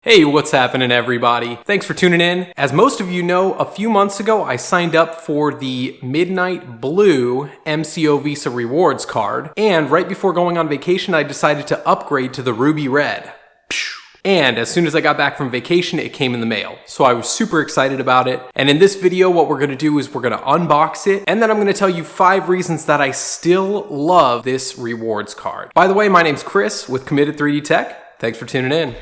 Hey, what's happening everybody? Thanks for tuning in. As most of you know, a few months ago I signed up for the Midnight Blue MCO VISA Rewards card, and right before going on vacation I decided to upgrade to the Ruby Red. And as soon as I got back from vacation, it came in the mail. So I was super excited about it. And in this video, what we're gonna do is we're gonna unbox it, and then I'm gonna tell you 5 reasons that I still love this rewards card. By the way, my name's Chris with Committed 3D Tech. Thanks for tuning in.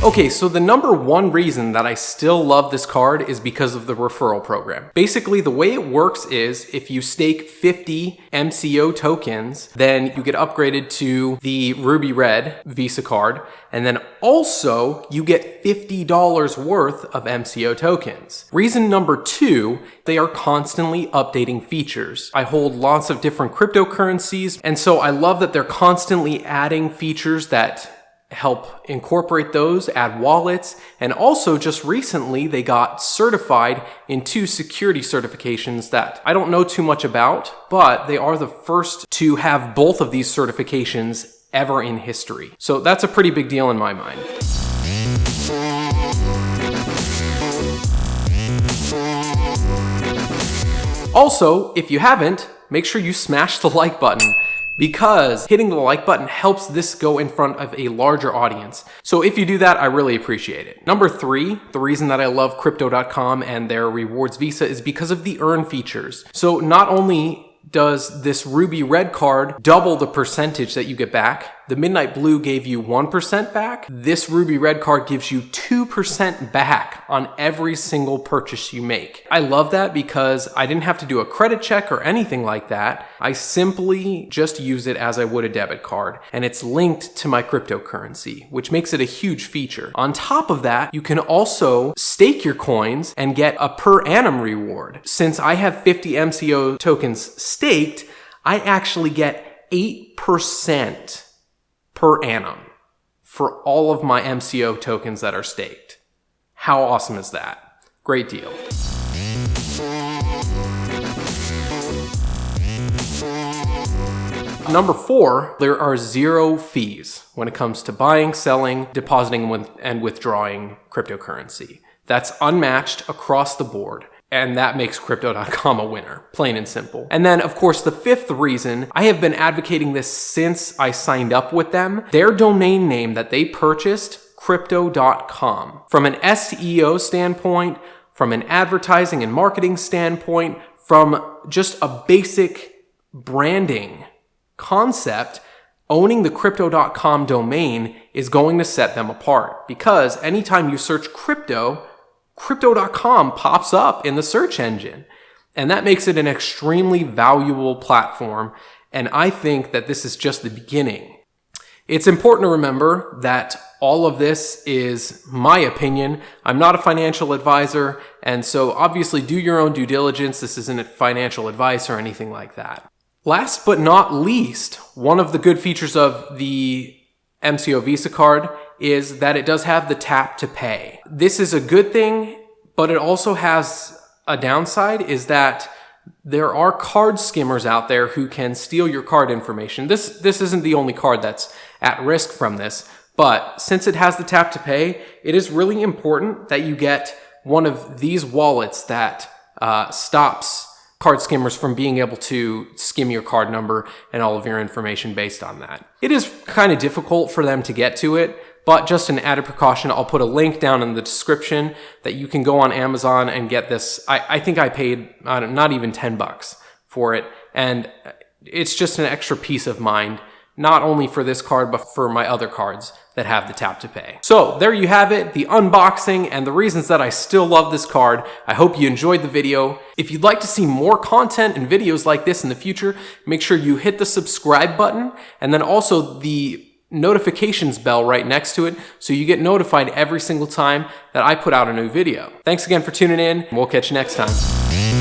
Okay, so the number one reason that I still love this card is because of the referral program. Basically, the way it works is if you stake 50 MCO tokens, then you get upgraded to the Ruby Red Visa card, and then also you get $50 worth of MCO tokens. Reason number 2, they are constantly updating features. I hold lots of different cryptocurrencies, and so I love that they're constantly adding features that help incorporate those, add wallets, and also just recently they got certified in 2 security certifications that I don't know too much about, but they are the first to have both of these certifications ever in history. So that's a pretty big deal in my mind. Also, if you haven't, make sure you smash the like button, because hitting the like button helps this go in front of a larger audience. So if you do that, I really appreciate it. Number 3, the reason that I love Crypto.com and their rewards Visa is because of the earn features. So not only does this Ruby Red card double the percentage that you get back, the Midnight Blue gave you 1% back. This Ruby Red card gives you 2% back on every single purchase you make. I love that because I didn't have to do a credit check or anything like that. I simply just use it as I would a debit card, and it's linked to my cryptocurrency, which makes it a huge feature. On top of that, you can also stake your coins and get a per annum reward. Since I have 50 MCO tokens staked, I actually get 8% per annum for all of my MCO tokens that are staked. How awesome is that? Great deal. Number 4, there are 0 fees when it comes to buying, selling, depositing, and withdrawing cryptocurrency. That's unmatched across the board. And that makes Crypto.com a winner, plain and simple. And then, of course, the 5th reason, I have been advocating this since I signed up with them. Their domain name that they purchased, Crypto.com. From an SEO standpoint, from an advertising and marketing standpoint, from just a basic branding concept, owning the Crypto.com domain is going to set them apart. Because anytime you search crypto, Crypto.com pops up in the search engine, and that makes it an extremely valuable platform, and I think that this is just the beginning. It's important to remember that all of this is my opinion. I'm not a financial advisor, and so obviously do your own due diligence. This isn't financial advice or anything like that. Last but not least, one of the good features of the MCO Visa card is that it does have the tap to pay. This is a good thing, but it also has a downside, is that there are card skimmers out there who can steal your card information. This isn't the only card that's at risk from this, but since it has the tap to pay, it is really important that you get one of these wallets that stops card skimmers from being able to skim your card number and all of your information based on that. It is kind of difficult for them to get to it, but just an added precaution, I'll put a link down in the description that you can go on Amazon and get this. I think I paid not even $10 for it, and it's just an extra peace of mind, not only for this card, but for my other cards that have the tap to pay. So there you have it, the unboxing and the reasons that I still love this card. I hope you enjoyed the video. If you'd like to see more content and videos like this in the future, make sure you hit the subscribe button and then also the notifications bell right next to it so you get notified every single time that I put out a new video. Thanks again for tuning in, and we'll catch you next time.